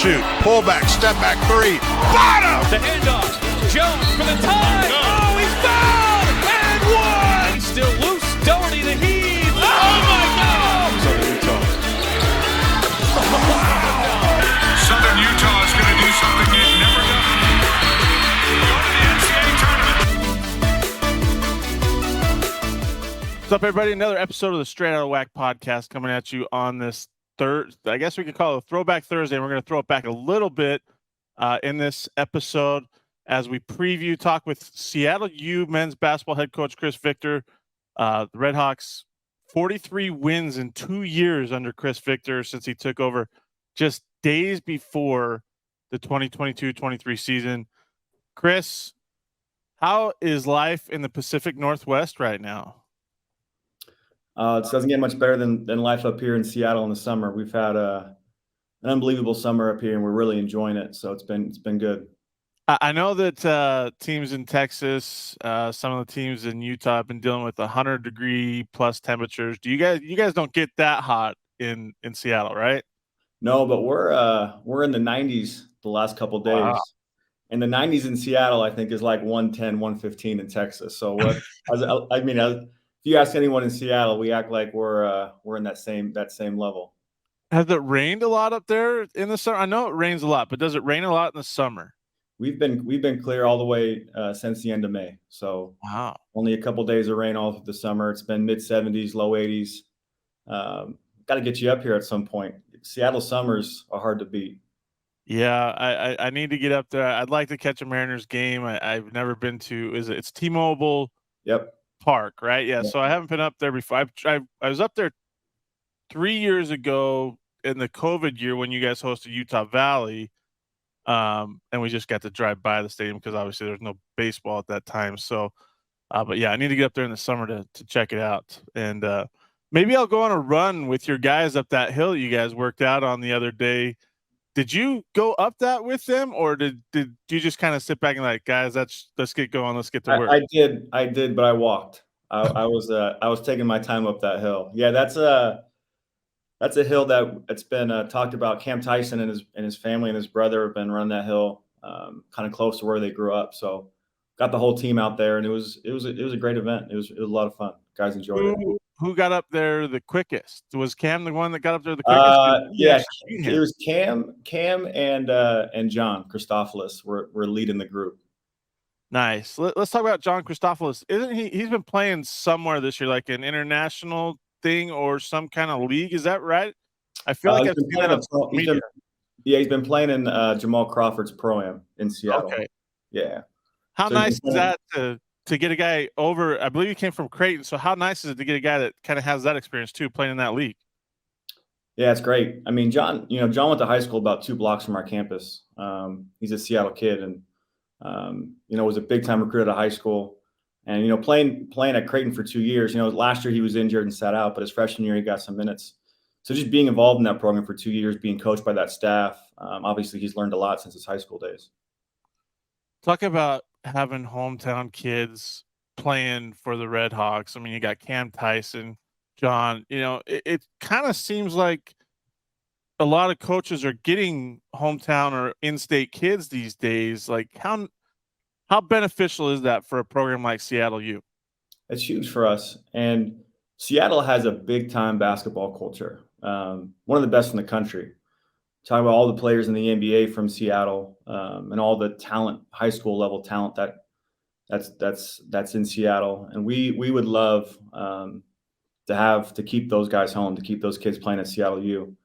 shoot. Pullback, step back three. Bottom! The handoff. Jones for the tie. Oh, he's fouled! And one! He's still loose. Doherty the heave. Oh, my God! Southern Utah is going to do something they've never done. Go to the NCAA tournament. What's up, everybody? Another episode of the Straight Outta Whack podcast coming at you on this I guess we could call it a Throwback Thursday. We're going to throw it back a little bit in this episode as we talk with Seattle U men's basketball head coach Chris Victor. The Redhawks, 43 wins in 2 years under Chris Victor since he took over just days before the 2022-23 season. Chris, how is life in the Pacific Northwest right now? It doesn't get much better than life up here in Seattle in the summer. We've had an unbelievable summer up here, and we're really enjoying it. So it's been good. I know that teams in Texas, some of the teams in Utah have been dealing with 100-degree plus temperatures. You guys don't get that hot in Seattle, right? No, but we're in the 90s the last couple of days. Wow. And the 90s in Seattle, I think, is like 110, 115 in Texas. So if you ask anyone in Seattle, we act like we're in that same level. Has it rained a lot up there in the summer? I know it rains a lot, but does it rain a lot in the summer? We've been clear all the way since the end of May. So wow, only a couple of days of rain all through the summer. It's been mid 70s, low 80s. Got to get you up here at some point. Seattle summers are hard to beat. Yeah, I need to get up there. I'd like to catch a Mariners game. I've never been to. It's T-Mobile? Yep. Park, right? Yeah. So I haven't been up there before. I was up there 3 years ago in the COVID year when you guys hosted Utah Valley, and we just got to drive by the stadium because obviously there's no baseball at that time. So, but yeah, I need to get up there in the summer to check it out, and maybe I'll go on a run with your guys up that hill you guys worked out on the other day. Did you go up that with them, or did you just kind of sit back and like, guys, let's get going, let's get to work? I did, but I walked. I was taking my time up that hill. Yeah, that's a hill that's been talked about. Cam Tyson and his family and his brother have been running that hill, kind of close to where they grew up. So got the whole team out there, and it was a great event. It was a lot of fun. Guys enjoyed it. Who got up there the quickest? Was Cam the one that got up there the quickest? Yeah, it was Cam and John Christophilus were leading the group. Nice. Let's talk about John Christophilus. Isn't he's been playing somewhere this year, like an international thing or some kind of league? Is that right? I feel like he's been playing in Jamal Crawford's Pro-Am in Seattle. Okay. Yeah. How nice is that to get a guy over? I believe he came from Creighton. So how nice is it to get a guy that kind of has that experience too, playing in that league? Yeah, it's great. I mean, John went to high school about 2 blocks from our campus. He's a Seattle kid, and was a big time recruit at high school, and playing at Creighton for 2 years. Last year he was injured and sat out, but his freshman year he got some minutes. So just being involved in that program for 2 years, being coached by that staff, obviously he's learned a lot since his high school days. Talk about having hometown kids playing for the Redhawks. I mean, you got Cam Tyson, John. It kind of seems like a lot of coaches are getting hometown or in-state kids these days. Like how beneficial is that for a program like Seattle U? It's huge for us. And Seattle has a big-time basketball culture, one of the best in the country. Talking about all the players in the NBA from Seattle, and all the talent, high school level talent that's in Seattle. And we would love to keep those guys home, to keep those kids playing at Seattle U.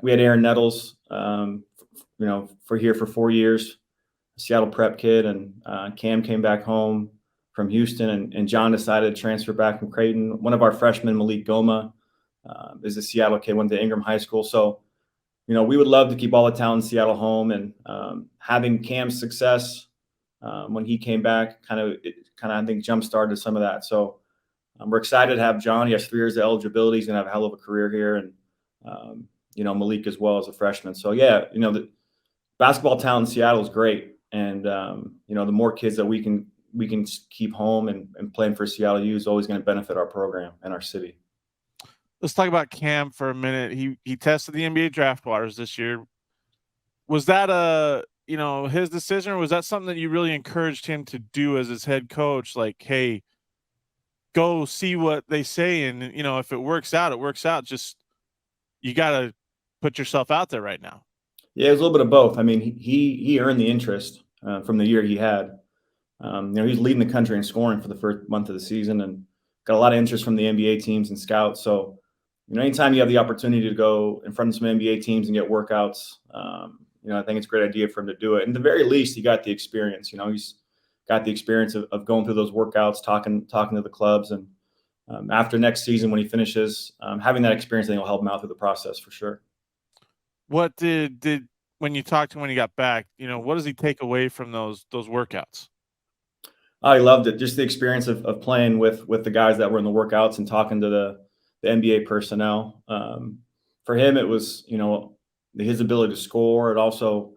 We had Aaron Nettles, for 4 years, a Seattle prep kid, and Cam came back home from Houston, and John decided to transfer back from Creighton. One of our freshmen, Malik Goma, is a Seattle kid, went to Ingram High School. So, we would love to keep all the talent in Seattle home, and having Cam's success when he came back kind of I think jump-started some of that. So we're excited to have John. He has 3 years of eligibility. He's going to have a hell of a career here, and Malik as well as a freshman. So yeah, the basketball talent in Seattle is great, and the more kids that we can keep home and playing for Seattle U is always going to benefit our program and our city. Let's talk about Cam for a minute. He tested the NBA draft waters this year. Was that his decision, or was that something that you really encouraged him to do as his head coach? Like, hey, go see what they say, and if it works out, it works out. Just you got to put yourself out there right now. Yeah, it was a little bit of both. I mean, he earned the interest from the year he had. He's leading the country in scoring for the first month of the season, and got a lot of interest from the NBA teams and scouts. So, anytime you have the opportunity to go in front of some NBA teams and get workouts, I think it's a great idea for him to do it. And at the very least, he got the experience. He's got the experience of going through those workouts, talking to the clubs, and after next season when he finishes, having that experience, I think will help him out through the process for sure. What did when you talked to him when he got back? What does he take away from those workouts? I loved it. Just the experience of playing with the guys that were in the workouts and talking to the NBA personnel. For him, it was his ability to score. It also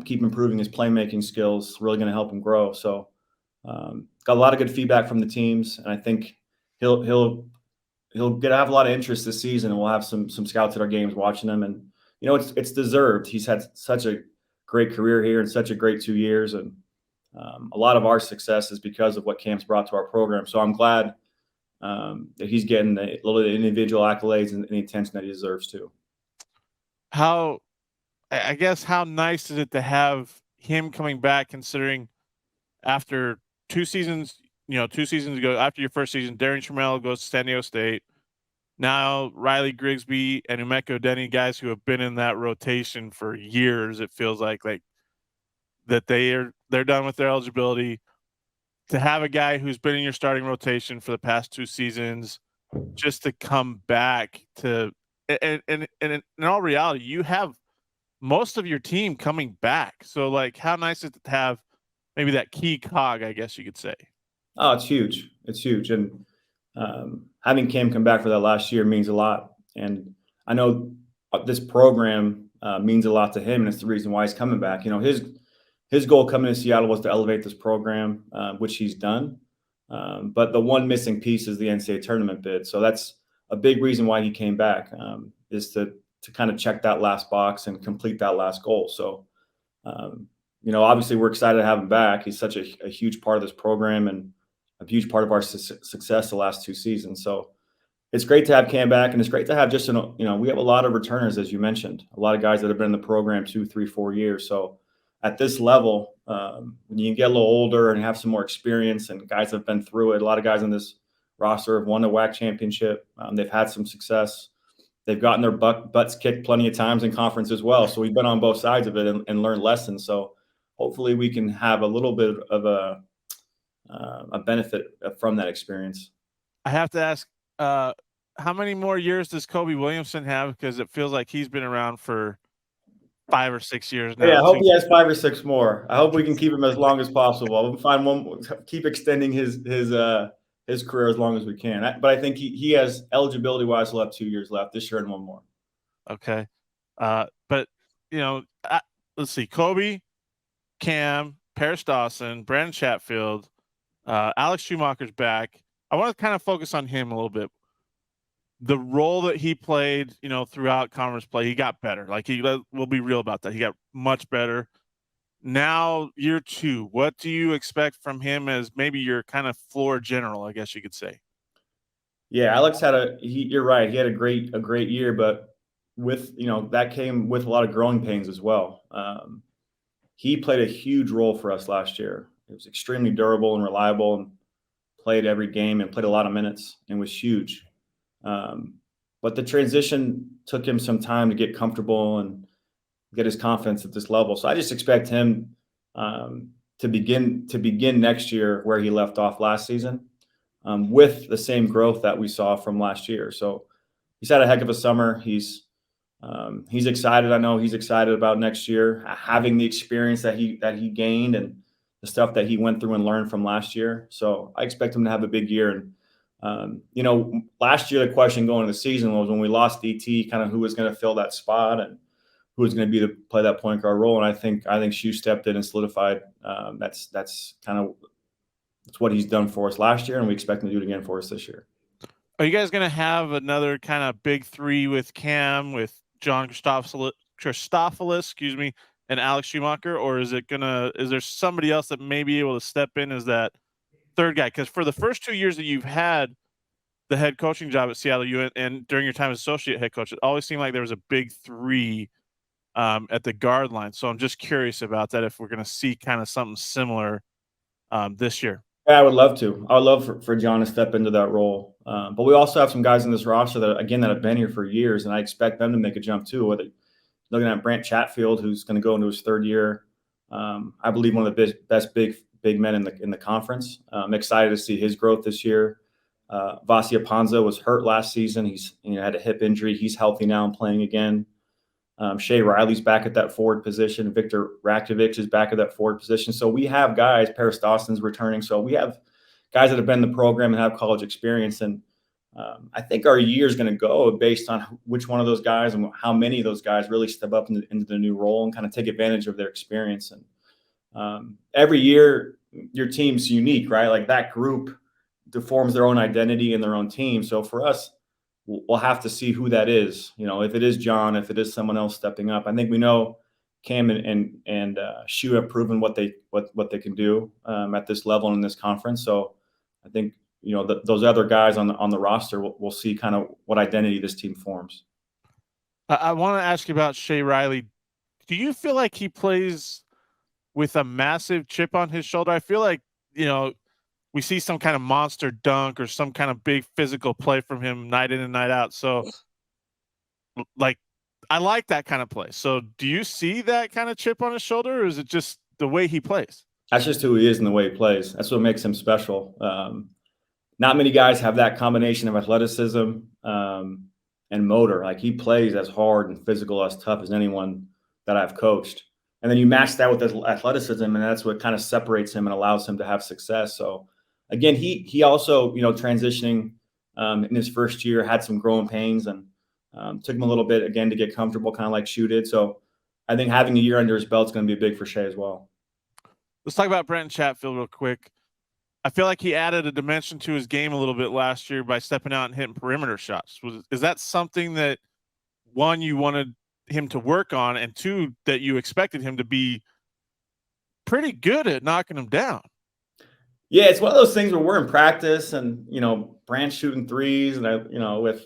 keep improving his playmaking skills. Really going to help him grow. So got a lot of good feedback from the teams, and I think he'll have a lot of interest this season, and we'll have some scouts at our games watching him. And it's deserved. He's had such a great career here and such a great 2 years, and a lot of our success is because of what Cam's brought to our program. So I'm glad that he's getting a little individual accolades and the attention that he deserves too. How nice is it to have him coming back, considering after 2 seasons, 2 seasons ago, after your first season, Darren Trammell goes to San Diego State. Now Riley Grigsby and Emeka Denny, guys who have been in that rotation for years, it feels like that they're done with their eligibility. To have a guy who's been in your starting rotation for the past 2 seasons just to come back to and in all reality, you have most of your team coming back. So how nice is it to have maybe that key cog, I guess you could say. Oh, it's huge. It's huge. And having Cam come back for that last year means a lot. And I know this program means a lot to him, and it's the reason why he's coming back. His goal coming to Seattle was to elevate this program, which he's done. But the one missing piece is the NCAA tournament bid. So that's a big reason why he came back, is to kind of check that last box and complete that last goal. So, obviously we're excited to have him back. He's such a huge part of this program and a huge part of our success the last 2 seasons. So it's great to have Cam back, and it's great to have we have a lot of returners, as you mentioned, a lot of guys that have been in the program 2, 3, 4 years. So at this level, when you get a little older and have some more experience, and guys have been through it, a lot of guys on this roster have won the WAC championship. They've had some success. They've gotten their butts kicked plenty of times in conference as well. So we've been on both sides of it and learned lessons. So hopefully we can have a little bit of a benefit from that experience. I have to ask, how many more years does Kobe Williamson have? Because it feels like he's been around for 5 or 6 years now. Yeah, I hope he has 5 or 6 more. I hope we can keep him as long as possible. We'll find one, keep extending his career as long as we can. But I think he has eligibility wise, he'll have 2 years left this year and 1 more. Okay, but let's see: Kobe, Cam, Paris Dawson, Brandon Chatfield, Alex Schumacher's back. I want to kind of focus on him a little bit. The role that he played, throughout conference play, he got better. We'll be real about that. He got much better. Now, year 2, what do you expect from him as maybe your kind of floor general, I guess you could say? Yeah, Alex you're right. He had a great year, but with, that came with a lot of growing pains as well. He played a huge role for us last year. He was extremely durable and reliable, and played every game and played a lot of minutes and was huge. But the transition took him some time to get comfortable and get his confidence at this level. So I just expect him to begin next year where he left off last season, with the same growth that we saw from last year. So he's had a heck of a summer. He's excited. I know he's excited about next year, having the experience that he gained and the stuff that he went through and learned from last year. So I expect him to have a big year. And last year the question going into the season was, when we lost DT, kind of who was going to fill that spot and who was going to be to play that point guard role. And I think Shu stepped in and solidified. That's what he's done for us last year, and we expect him to do it again for us this year. Are you guys going to have another kind of big 3 with Cam, with John Christophilus, and Alex Schumacher, or is there somebody else that may be able to step in as that third guy? Because for the first 2 years that you've had the head coaching job at Seattle, and during your time as associate head coach, it always seemed like there was a big three at the guard line. So I'm just curious about that, if we're going to see kind of something similar this year. Yeah, I would love to. I would love for John to step into that role. But we also have some guys in this roster that have been here for years, and I expect them to make a jump too. Whether looking at Brant Chatfield, who's going to go into his third year, I believe one of the best big men in the conference. I'm excited to see his growth this year. Vasia Panza was hurt last season. He's had a hip injury. He's healthy now and playing again. Shea Riley's back at that forward position. Victor Rakovic is back at that forward position. So we have guys. Paris Dawson's returning. So we have guys that have been in the program and have college experience. And I think our year is going to go based on which one of those guys and how many of those guys really step up into the new role and kind of take advantage of their experience. And every year, your team's unique, right? Like that group forms their own identity and their own team. So for us, we'll have to see who that is. If it is John, if it is someone else stepping up. I think we know Cam and Shu have proven what they can do at this level and in this conference. So I think those other guys on the roster, we'll see kind of what identity this team forms. I want to ask you about Shea Riley. Do you feel like he plays with a massive chip on his shoulder? I feel like we see some kind of monster dunk or some kind of big physical play from him night in and night out. So, I like that kind of play. So, do you see that kind of chip on his shoulder, or is it just the way he plays? That's just who he is and the way he plays. That's what makes him special. Not many guys have that combination of athleticism and motor. Like he plays as hard and physical, as tough as anyone that I've coached. And then you match that with his athleticism, and that's what kind of separates him and allows him to have success. So, again, he also, transitioning in his first year, had some growing pains and took him a little bit, again, to get comfortable, kind of like Shu did. So I think having a year under his belt is going to be big for Shea as well. Let's talk about Brenton Chatfield real quick. I feel like he added a dimension to his game a little bit last year by stepping out and hitting perimeter shots. Is that something that, one, you wanted him to work on, and two, that you expected him to be pretty good at knocking them down? Yeah, it's one of those things where we're in practice and, Brant shooting threes, and with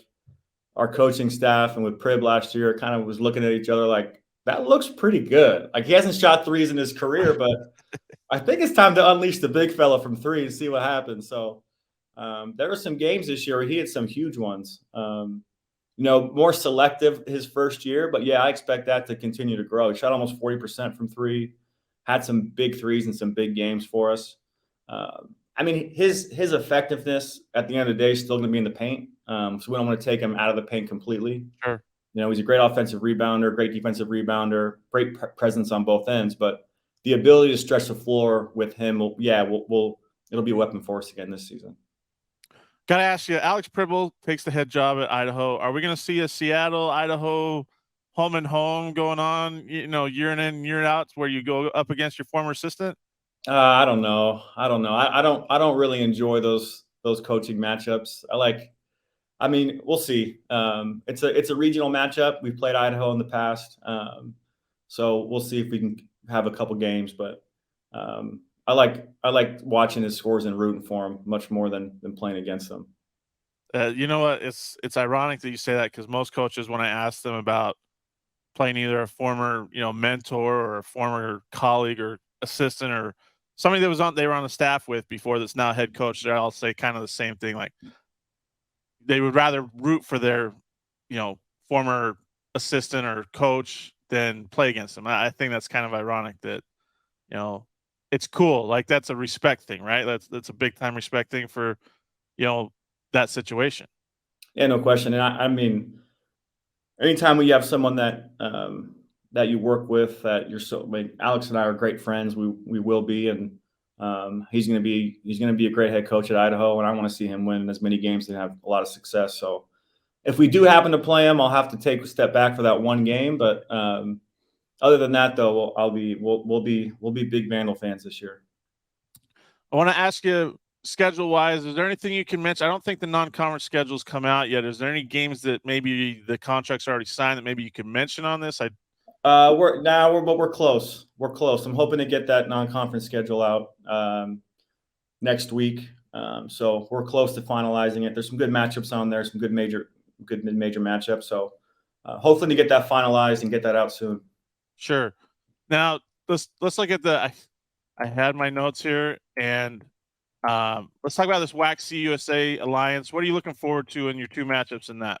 our coaching staff and with Prib last year, kind of was looking at each other like, that looks pretty good. Like he hasn't shot threes in his career, but I think it's time to unleash the big fella from three and see what happens. So there were some games this year where he had some huge ones. More selective his first year, but yeah, I expect that to continue to grow. He shot almost 40% from three, had some big threes and some big games for us. His effectiveness at the end of the day is still going to be in the paint. So we don't want to take him out of the paint completely. Sure. He's a great offensive rebounder, great defensive rebounder, great presence on both ends. But the ability to stretch the floor with him, it'll be a weapon for us again this season. Got to ask you, Alex Pribble takes the head job at Idaho. Are we going to see a Seattle, Idaho home and home going on, year in, year out, where you go up against your former assistant? I don't know. I don't really enjoy those coaching matchups. We'll see. It's a regional matchup. We've played Idaho in the past. So we'll see if we can have a couple games, but I like watching his scores and rooting for him much more than playing against them. You know what? It's ironic that you say that, because most coaches, when I ask them about playing either a former, mentor or a former colleague or assistant or somebody that they were on the staff with before that's now head coach, they'll say kind of the same thing. Like they would rather root for their, former assistant or coach than play against them. I think that's kind of ironic that, it's cool. Like that's a respect thing, right? That's a big time respect thing for, that situation. Yeah, no question. And anytime we have someone that you work with, that Alex and I are great friends. We will be, and he's going to be a great head coach at Idaho, and I want to see him win as many games and have a lot of success. So if we do happen to play him, I'll have to take a step back for that one game. But other than that, though, we'll be big Vandal fans this year. I want to ask you, schedule-wise, is there anything you can mention? I don't think the non-conference schedule's come out yet. Is there any games that maybe the contracts are already signed that maybe you can mention on this? We're close. We're close. I'm hoping to get that non-conference schedule out next week. So we're close to finalizing it. There's some good matchups on there, some good mid-major matchups. So hopefully to get that finalized and get that out soon. Sure. Now let's look at I had my notes here, and let's talk about this WAC USA alliance. What are you looking forward to in your two matchups in that?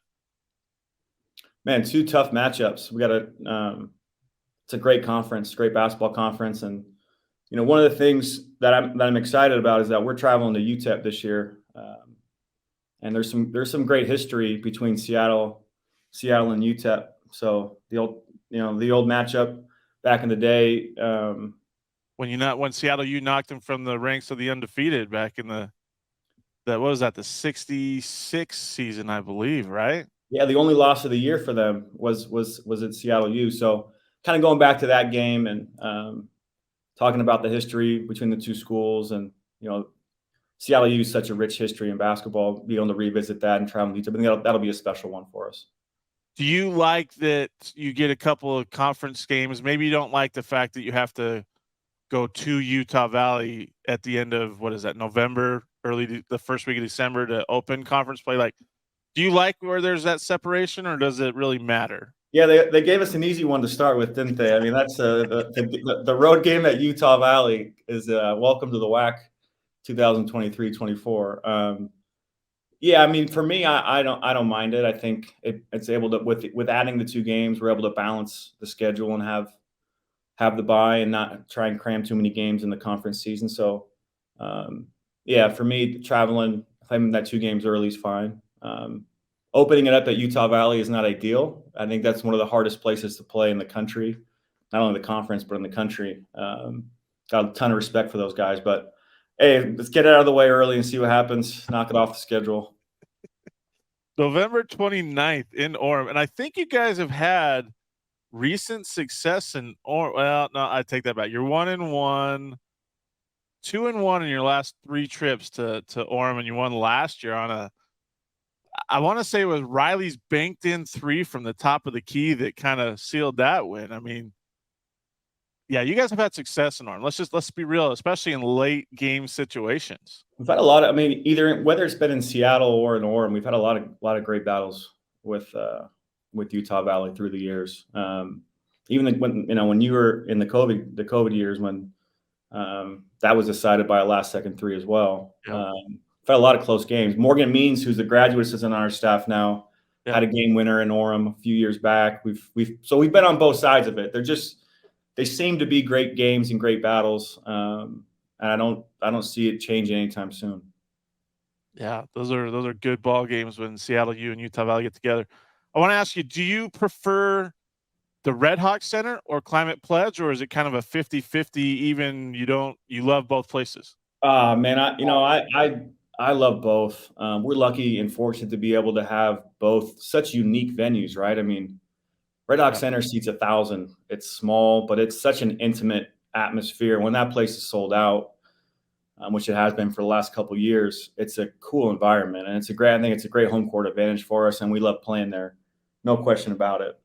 Man, two tough matchups. We got it's a great conference, great basketball conference, and one of the things that I'm excited about is that we're traveling to UTEP this year, and there's some great history between Seattle and UTEP. So the old matchup back in the day. When Seattle U knocked them from the ranks of the undefeated back in the 66 season, I believe, right? Yeah, the only loss of the year for them was at Seattle U. So kind of going back to that game and talking about the history between the two schools, and Seattle U is such a rich history in basketball. Be able to revisit that and travel to UTEP, I think that'll be a special one for us. Do you like that you get a couple of conference games? Maybe you don't like the fact that you have to go to Utah Valley at the end of November, the first week of December to open conference play. Like, do you like where there's that separation, or does it really matter? Yeah, they gave us an easy one to start with, didn't they? I mean, that's the road game at Utah Valley is welcome to the WAC 2023-24. Yeah, I mean, for me, I don't mind it. I think it's able to with adding the two games, we're able to balance the schedule and have the bye and not try and cram too many games in the conference season. So, yeah, for me, traveling, playing that two games early is fine. Opening it up at Utah Valley is not ideal. I think that's one of the hardest places to play in the country, not only the conference, but in the country. Got a ton of respect for those guys. But, hey, let's get it out of the way early and see what happens. Knock it off the schedule. November 29th in Orem. And I think you guys have had recent success in Orem. Well, no, I take that back. You're 1-1, 2-1 in your last three trips to Orem, and you won last year on I want to say it was Riley's banked in three from the top of the key that kind of sealed that win. I mean, yeah, you guys have had success in Orem. Let's be real, especially in late game situations. We've had a lot of, I mean, whether it's been in Seattle or in Orem, we've had a lot of great battles with Utah Valley through the years. Even when you were in the COVID years, when that was decided by a last second three as well. Yeah. We've had a lot of close games. Morgan Means, who's the graduate assistant on our staff now, had a game winner in Orem a few years back. We've been on both sides of it. They seem to be great games and great battles. And I don't see it changing anytime soon. Yeah, those are good ball games when Seattle U and Utah Valley get together. I want to ask you, do you prefer the Redhawks Center or Climate Pledge, or is it kind of a 50-50 even you love both places? Man, I love both. We're lucky and fortunate to be able to have both such unique venues, right? I mean, Redhawks Center seats 1,000. It's small, but it's such an intimate atmosphere. When that place is sold out, which it has been for the last couple of years, it's a cool environment, and I think it's a great home court advantage for us, and we love playing there, no question about it.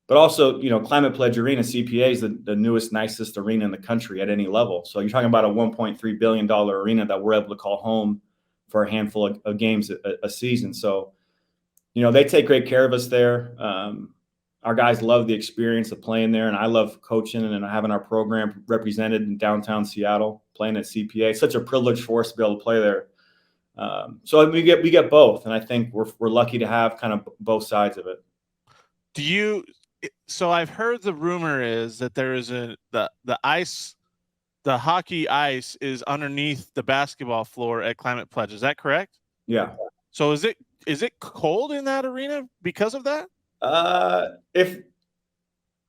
But also, Climate Pledge Arena, CPA, is the newest, nicest arena in the country at any level. So you're talking about a $1.3 billion arena that we're able to call home for a handful of games a season. So, they take great care of us there. Our guys love the experience of playing there, and I love coaching and having our program represented in downtown Seattle, playing at CPA. It's such a privilege for us to be able to play there. So we get both, and I think we're lucky to have kind of both sides of it. So I've heard the rumor is that there is the hockey ice is underneath the basketball floor at Climate Pledge. Is that correct? Yeah. So is it cold in that arena because of that? If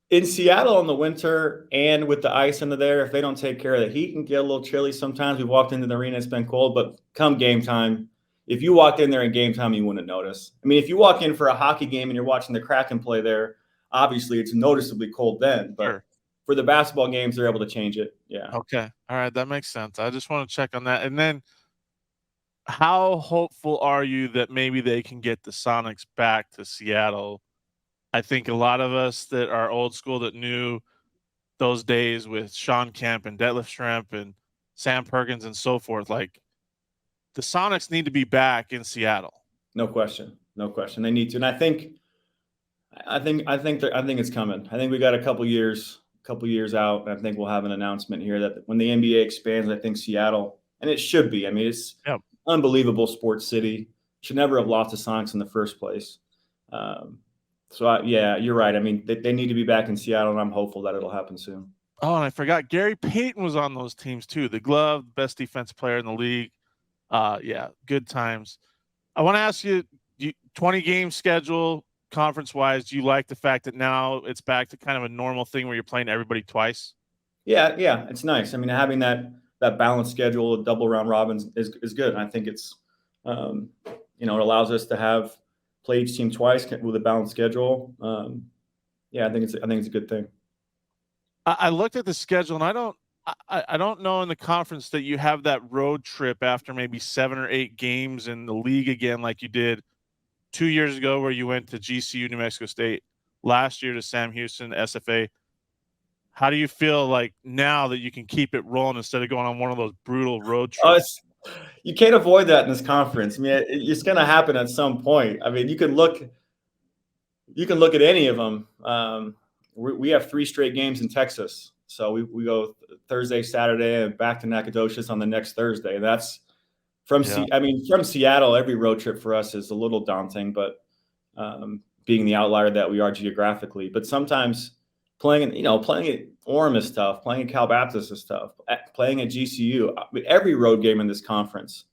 in Seattle in the winter and with the ice under there, if they don't take care of the heat, can get a little chilly sometimes. We've walked into the arena, it's been cold, but come game time, if you walked in there in game time, you wouldn't notice. I mean, if you walk in for a hockey game and you're watching the Kraken play there, obviously it's noticeably cold then, but sure. For the basketball games, they're able to change it. Yeah. Okay. All right. That makes sense. I just want to check on that. And then how hopeful are you that maybe they can get the Sonics back to Seattle I think a lot of us that are old school that knew those days with Sean Kemp and Detlef Schrempf and Sam Perkins and so forth, like the Sonics need to be back in Seattle. No question. No question. They need to. And I think it's coming. I think we got a couple years out, and I think we'll have an announcement here that when the NBA expands, I think Seattle, and it should be. I mean, it's unbelievable sports city. Should never have lost to Sonics in the first place. Yeah, you're right. I mean, they need to be back in Seattle, and I'm hopeful that it'll happen soon. Oh, and I forgot Gary Payton was on those teams too. The glove, best defensive player in the league. Yeah, good times. I want to ask you, 20-game schedule, conference-wise, do you like the fact that now it's back to kind of a normal thing where you're playing everybody twice? Yeah, it's nice. I mean, having that balanced schedule, double round robins is good. And I think it's, it allows us to play each team twice with a balanced schedule. I think it's a good thing. I looked at the schedule, and I don't know in the conference that you have that road trip after maybe 7 or 8 games in the league again, like you did 2 years ago, where you went to GCU, New Mexico State, last year to Sam Houston, SFA. How do you feel like now that you can keep it rolling instead of going on one of those brutal road trips? You can't avoid that in this conference. I mean, it's going to happen at some point. I mean, you can look at any of them. We have 3 straight games in Texas. So we go Thursday, Saturday, and back to Nacogdoches on the next Thursday. That's from Seattle. Every road trip for us is a little daunting, but being the outlier that we are geographically. But sometimes playing at Orem is tough. Playing at Cal Baptist is tough. Playing at GCU, I mean, every road game in this conference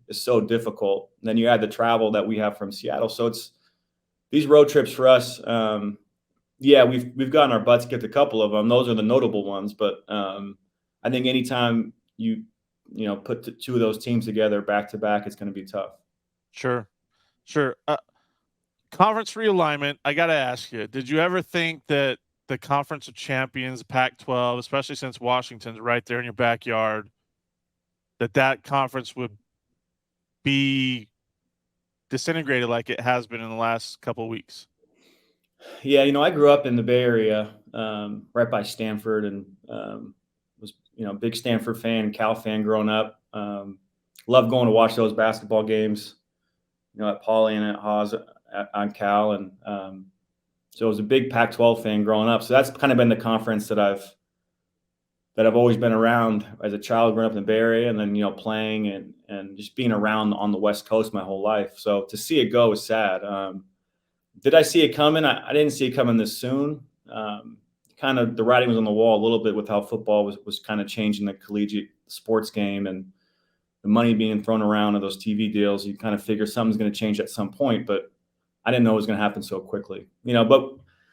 is so difficult. And then you add the travel that we have from Seattle. So it's these road trips for us. We've gotten our butts kicked a couple of them. Those are the notable ones. But I think anytime you put 2 of those teams together back to back, it's going to be tough. Sure. Conference realignment, I got to ask you, did you ever think that the Conference of Champions, Pac-12, especially since Washington's right there in your backyard, that conference would be disintegrated like it has been in the last couple of weeks? Yeah, I grew up in the Bay Area, right by Stanford, and was a big Stanford fan, Cal fan growing up. Loved going to watch those basketball games, at Pauley and at Haas on Cal, and so I was a big Pac-12 fan growing up. So that's kind of been the conference that I've always been around as a child growing up in the Bay Area, and then playing and just being around on the West Coast my whole life. So to see it go is sad. Did I see it coming? I didn't see it coming this soon. Kind of the writing was on the wall a little bit with how football was kind of changing the collegiate sports game, and the money being thrown around and those TV deals. You kind of figure something's going to change at some point, but I didn't know it was going to happen so quickly. But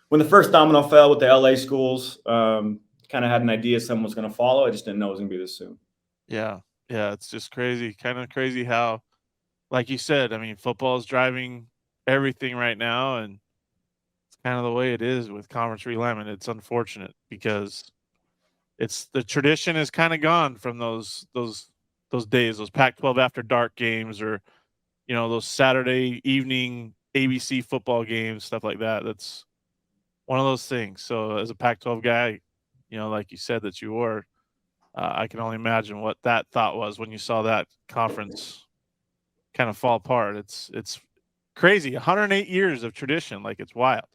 when the first domino fell with the LA schools, kind of had an idea someone was going to follow. I just didn't know it was going to be this soon. Yeah, it's just crazy. Kind of crazy how, like you said, I mean, football is driving everything right now, and it's kind of the way it is with conference realignment. It's unfortunate because the tradition is kind of gone from those days, those Pac-12 after dark games, or those Saturday evening ABC football games, stuff like that. That's one of those things. So as a Pac-12 guy, like you said that you were, I can only imagine what that thought was when you saw that conference kind of fall apart. It's crazy. 108 years of tradition. Like, it's wild.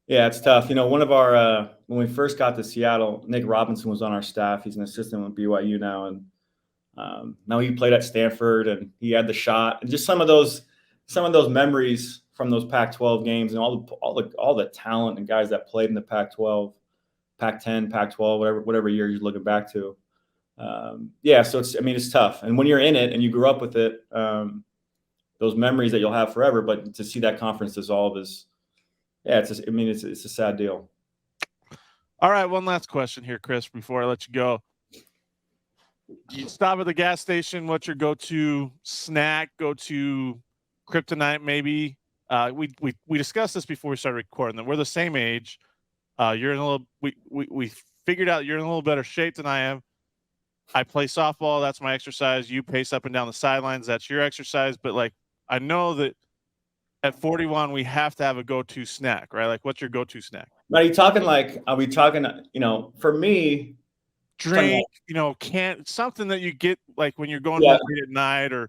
Yeah, it's tough. One of our, when we first got to Seattle, Nick Robinson was on our staff. He's an assistant with BYU now. And now he played at Stanford, and he had the shot, and just some of those memories from those Pac-12 games, and all the talent and guys that played in the Pac-12, Pac-10, Pac-12, whatever year you're looking back to. So it's tough. And when you're in it and you grew up with it, those memories that you'll have forever, but to see that conference dissolve it's a sad deal. All right, one last question here, Chris, before I let you go. You stop at the gas station. What's your go-to snack? Go-to kryptonite, maybe? We discussed this before we started recording. That we're the same age. You're in a little. We figured out you're in a little better shape than I am. I play softball. That's my exercise. You pace up and down the sidelines. That's your exercise. But I know that at 41, we have to have a go-to snack, right? Like, what's your go-to snack? Are we talking, for me, Drink, something that you get like when you're going Yeah. home late at night, or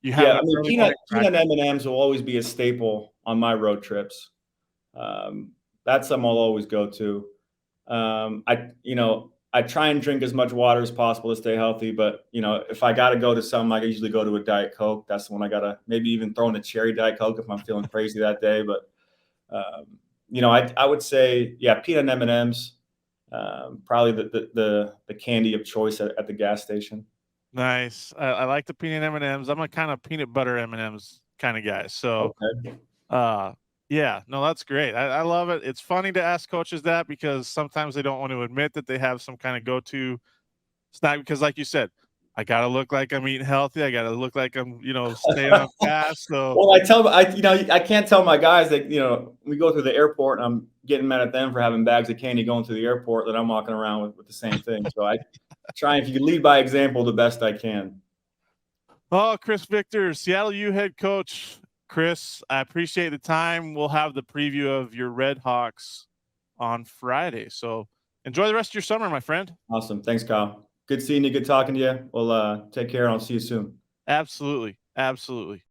you have I mean, peanut M&Ms will always be a staple on my road trips. That's something I'll always go to. I try and drink as much water as possible to stay healthy, but if I got to go to something, I usually go to a Diet Coke. That's the one I gotta maybe even throw in a cherry Diet Coke if I'm feeling crazy that day. But I would say, peanut M&Ms, probably the candy of choice at the gas station. Nice. I like the peanut M&Ms. I'm a kind of peanut butter M&Ms kind of guy. So, Okay. yeah, no, that's great. I love it. It's funny to ask coaches that because sometimes they don't want to admit that they have some kind of go-to snack because, like you said, I got to look like I'm eating healthy. I got to look like I'm, staying on fast. So, Well, I can't tell my guys that, we go through the airport and I'm getting mad at them for having bags of candy going through the airport that I'm walking around with the same thing. So I try, if you can lead by example, the best I can. Oh, Chris Victor, Seattle U head coach. Chris, I appreciate the time. We'll have the preview of your Redhawks on Friday. So enjoy the rest of your summer, my friend. Awesome. Thanks, Kyle. Good seeing you. Good talking to you. Well, take care and I'll see you soon. Absolutely. Absolutely.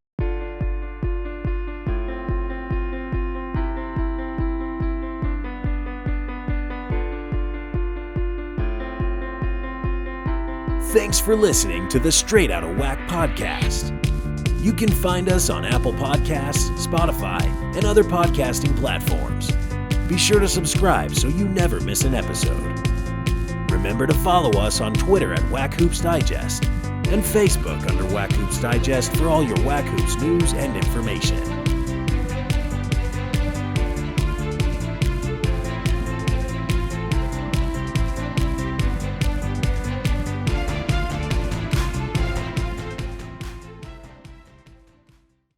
Thanks for listening to the Straight Outta Whack podcast. You can find us on Apple Podcasts, Spotify, and other podcasting platforms. Be sure to subscribe so you never miss an episode. Remember to follow us on Twitter at Whack Hoops Digest and Facebook under Whack Hoops Digest for all your Whack Hoops news and information.